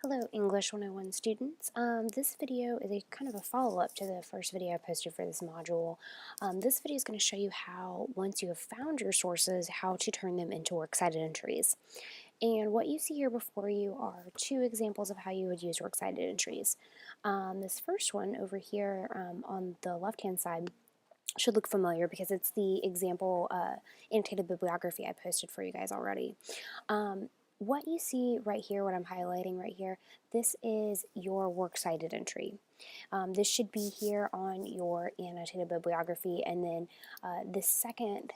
Hello English 101 students. This video is a kind of a follow-up to the first video I posted for this module. This video is going to show you how, once you have found your sources, how to turn them into works cited entries. And what you see here before you are two examples of how you would use works cited entries. This first one over here on the left-hand side should look familiar because it's the example annotated bibliography I posted for you guys already. What you see right here, what I'm highlighting right here, this is your works cited entry. This should be here on your annotated bibliography, and then this second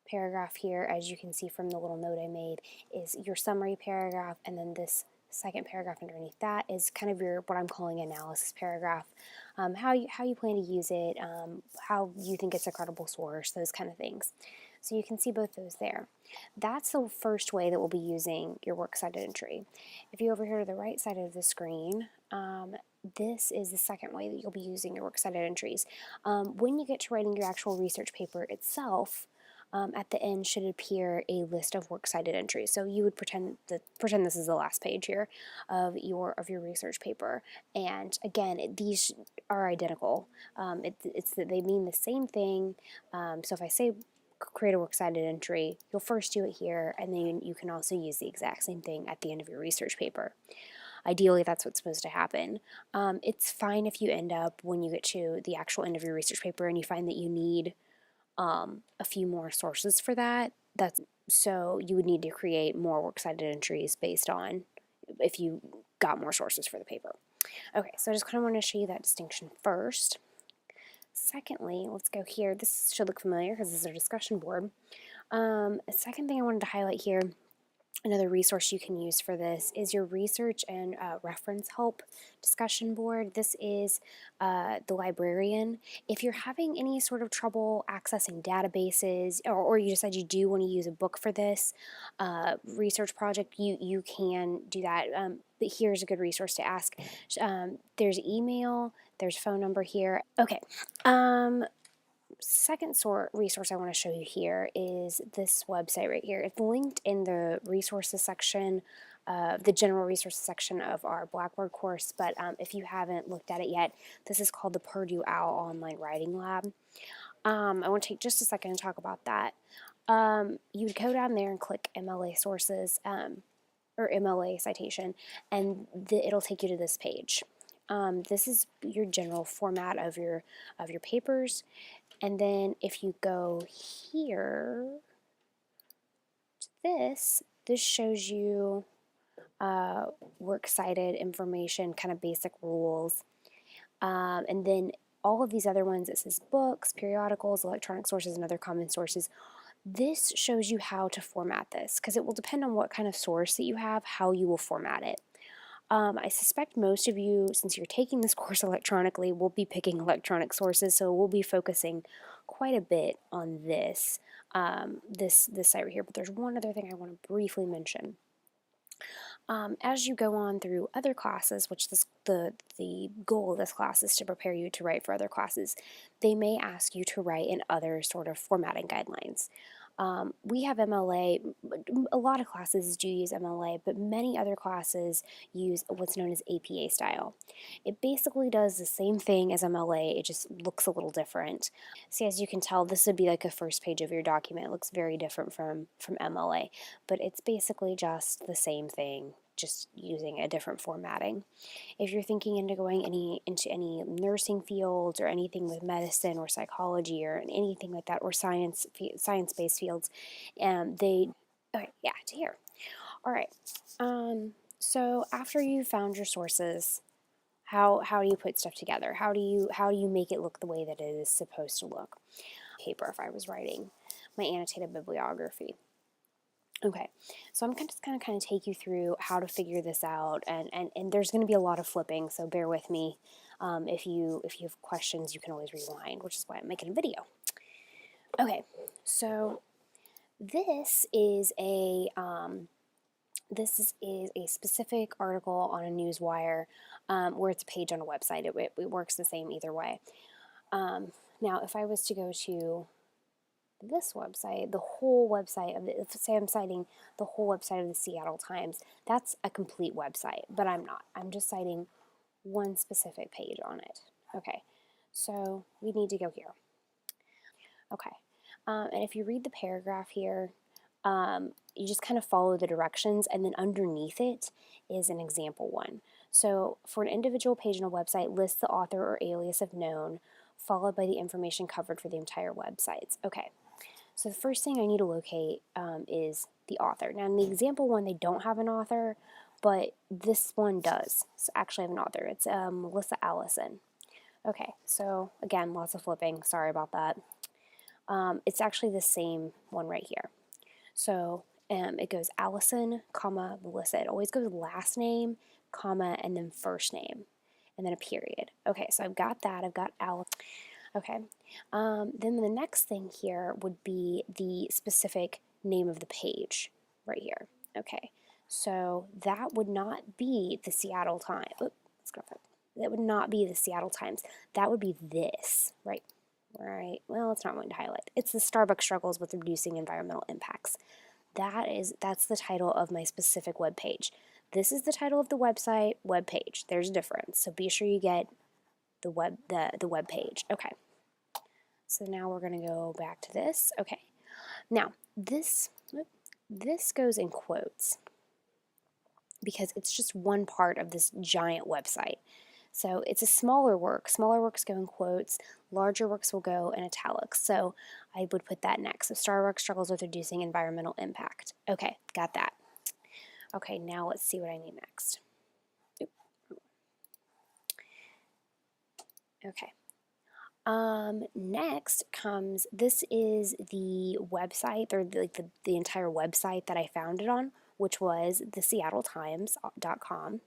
paragraph here, as you can see from the little note I made, is your summary paragraph, and then this second paragraph underneath that is kind of your, what I'm calling analysis paragraph, how you plan to use it, how you think it's a credible source, those kind of things. So you can see both those there. That's the first way that we'll be using your works cited entry. If you go over here to the right side of the screen, this is the second way that you'll be using your works cited entries. When you get to writing your actual research paper itself, at the end should appear a list of works cited entries. So you would pretend this is the last page here of your research paper. And again, these are identical. It's that they mean the same thing. So if I say create a works cited entry, you'll first do it here, and then you can also use the exact same thing at the end of your research paper. Ideally, that's what's supposed to happen. It's fine if you end up, when you get to the actual end of your research paper and you find that you need a few more sources for that. So you would need to create more works cited entries based on if you got more sources for the paper. Okay, so I just kind of want to show you that distinction first. Secondly, let's go here. This should look familiar because this is our discussion board. A second thing I wanted to highlight here, another resource you can use for this, is your research and reference help discussion board. This is the librarian. If you're having any sort of trouble accessing databases, or you decide you do want to use a book for this research project, you can do that. But here's a good resource to ask. There's email, there's phone number here. Okay. Second resource I want to show you here is this website right here. It's linked in the resources section, the general resources section of our Blackboard course, but if you haven't looked at it yet, this is called the Purdue OWL Online Writing Lab. I want to take just a second to talk about that. You would go down there and click MLA sources, or MLA citation, and it'll take you to this page. This is your general format of your papers. And then if you go here to this shows you works cited information, kind of basic rules. And then all of these other ones, it says books, periodicals, electronic sources, and other common sources. This shows you how to format this, because it will depend on what kind of source that you have, how you will format it. I suspect most of you, since you're taking this course electronically, will be picking electronic sources, so we'll be focusing quite a bit on this site right here. But there's one other thing I want to briefly mention. As you go on through other classes, which the goal of this class is to prepare you to write for other classes, they may ask you to write in other sort of formatting guidelines. We have MLA, a lot of classes do use MLA, but many other classes use what's known as APA style. It basically does the same thing as MLA, it just looks a little different. See, as you can tell, this would be like a first page of your document. It looks very different from MLA, but it's basically just the same thing, just using a different formatting. If you're thinking into going into any nursing fields or anything with medicine or psychology or anything like that, or science-based fields, okay, yeah, to here. All right. So after you found your sources, how do you put stuff together? How do you make it look the way that it is supposed to look? Paper, if I was writing my annotated bibliography. Okay, so I'm just going to kind of take you through how to figure this out, and there's going to be a lot of flipping, so bear with me. If you have questions, you can always rewind, which is why I'm making a video. Okay, so this is a specific article on a newswire, where it's a page on a website. It works the same either way. Now, if I was to go to this website, the whole website of the, say I'm citing the whole website of the Seattle Times, that's a complete website, but I'm not. I'm just citing one specific page on it. Okay, so we need to go here. Okay, and if you read the paragraph here, you just kind of follow the directions, and then underneath it is an example one. So for an individual page on a website, list the author or alias if known, followed by the information covered for the entire websites. Okay, so the first thing I need to locate is the author. Now in the example one, they don't have an author, but this one does actually have an author. It's Melissa Allison. Okay, so again, lots of flipping. Sorry about that. It's actually the same one right here. So it goes Allison, comma, Melissa. It always goes last name, comma, and then first name, and then a period. Okay, so I've got that. I've got Allison. Okay, then the next thing here would be the specific name of the page right here. Okay, so that would not be the Seattle Times. Oops, let's go. That would not be the Seattle Times. That would be this, right? Right. Well, it's not going to highlight. It's the Starbucks struggles with reducing environmental impacts. That's the title of my specific web page. This is the title of the website web page. There's a difference. So be sure you get the web page. Okay. So now we're going to go back to this. Okay. Now, this goes in quotes because it's just one part of this giant website. So it's a smaller work. Smaller works go in quotes. Larger works will go in italics. So I would put that next. So Starbucks struggles with reducing environmental impact. Okay, got that. Okay, now let's see what I need next. Okay. Next comes, this is the website, or the entire website that I found it on, which was the seattletimes.com.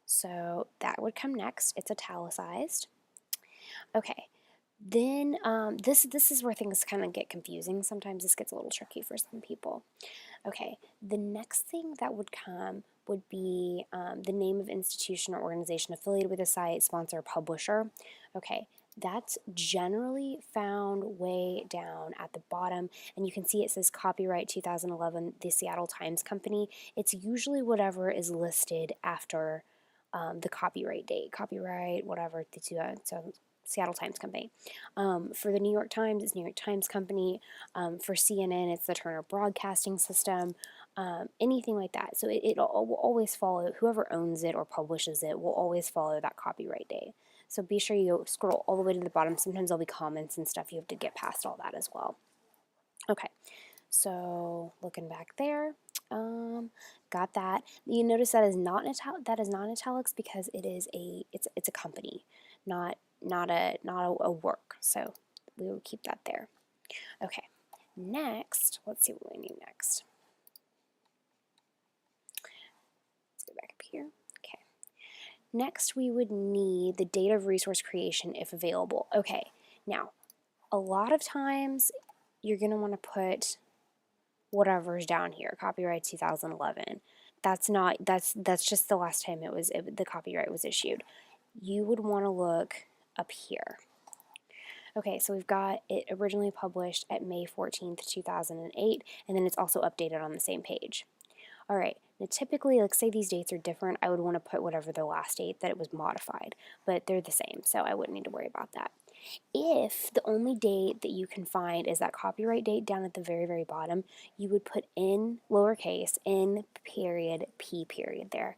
So that would come next. It's italicized. Okay, then this is where things kind of get confusing. Sometimes this gets a little tricky for some people. Okay, the next thing that would come would be the name of institution or organization affiliated with the site, sponsor, publisher. Okay, that's generally found way down at the bottom, and you can see it says copyright 2011, the Seattle Times Company. It's usually whatever is listed after the copyright date, copyright, whatever, so Seattle Times Company. For the New York Times, it's New York Times Company. For CNN, it's the Turner Broadcasting System. Anything like that. So it will always follow, whoever owns it or publishes it will always follow that copyright date. So be sure you scroll all the way to the bottom. Sometimes there'll be comments and stuff. You have to get past all that as well. Okay, so looking back there, got that. You notice that is not in italics because it's a company, not a work. So we will keep that there. Okay. Next, let's see what we need next. Let's go back up here. Okay. Next, we would need the date of resource creation if available. Okay. Now, a lot of times you're going to want to put whatever's down here, copyright 2011. That's just the last time the copyright was issued. You would want to look up here. Okay, so we've got it originally published at May 14th, 2008, and then it's also updated on the same page. All right, now typically, like say these dates are different, I would want to put whatever the last date that it was modified, but they're the same, so I wouldn't need to worry about that. If the only date that you can find is that copyright date down at the very, very bottom, you would put in lowercase in period P period there,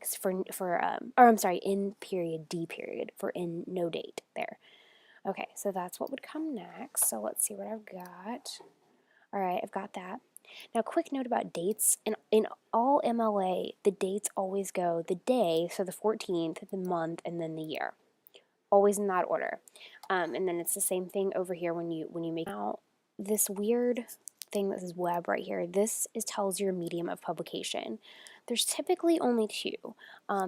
in period D period for in no date there. Okay, so that's what would come next. So let's see what I've got. All right, I've got that. Now, quick note about dates. In all MLA, the dates always go the day, so the 14th, the month, and then the year. Always in that order. And then it's the same thing over here when you make out this weird thing that says web right here. This tells your medium of publication. There's typically only two.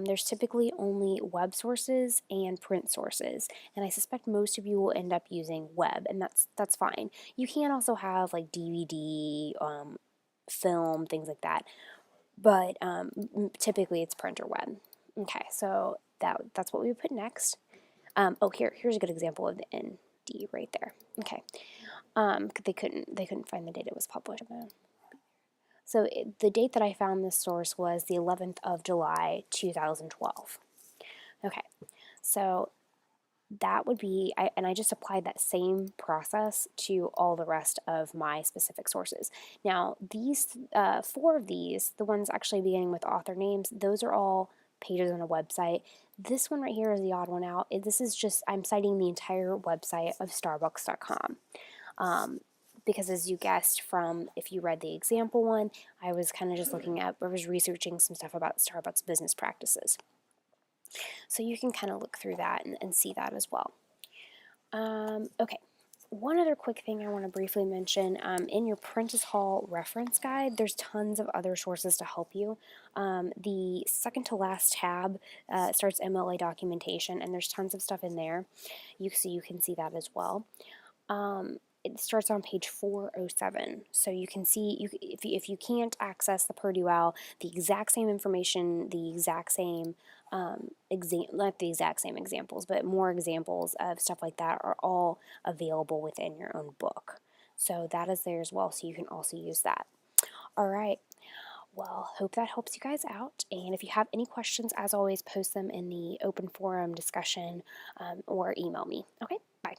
There's typically only web sources and print sources, and I suspect most of you will end up using web, and that's fine. You can also have like DVD, film, things like that, but typically it's print or web. Okay, so that's what we would put next. Oh, here's a good example of the ND right there. Okay. They couldn't find the date it was published. So the date that I found this source was the 11th of July, 2012. Okay, so that would be, and I just applied that same process to all the rest of my specific sources. Now, these 4 of these, the ones actually beginning with author names, those are all pages on a website. This one right here is the odd one out. This is just, I'm citing the entire website of Starbucks.com. Because as you guessed from, if you read the example one, I was kind of just I was researching some stuff about Starbucks business practices. So you can kind of look through that and see that as well. Okay, one other quick thing I want to briefly mention, in your Prentice Hall reference guide, there's tons of other sources to help you. The second to last tab starts MLA documentation, and there's tons of stuff in there. You can see that as well. It starts on page 407, so you can see, if you can't access the Purdue OWL, the exact same information, the exact same not the exact same examples, but more examples of stuff like that are all available within your own book. So that is there as well, so you can also use that. All right. Well, hope that helps you guys out. And if you have any questions, as always, post them in the open forum discussion or email me. Okay, bye.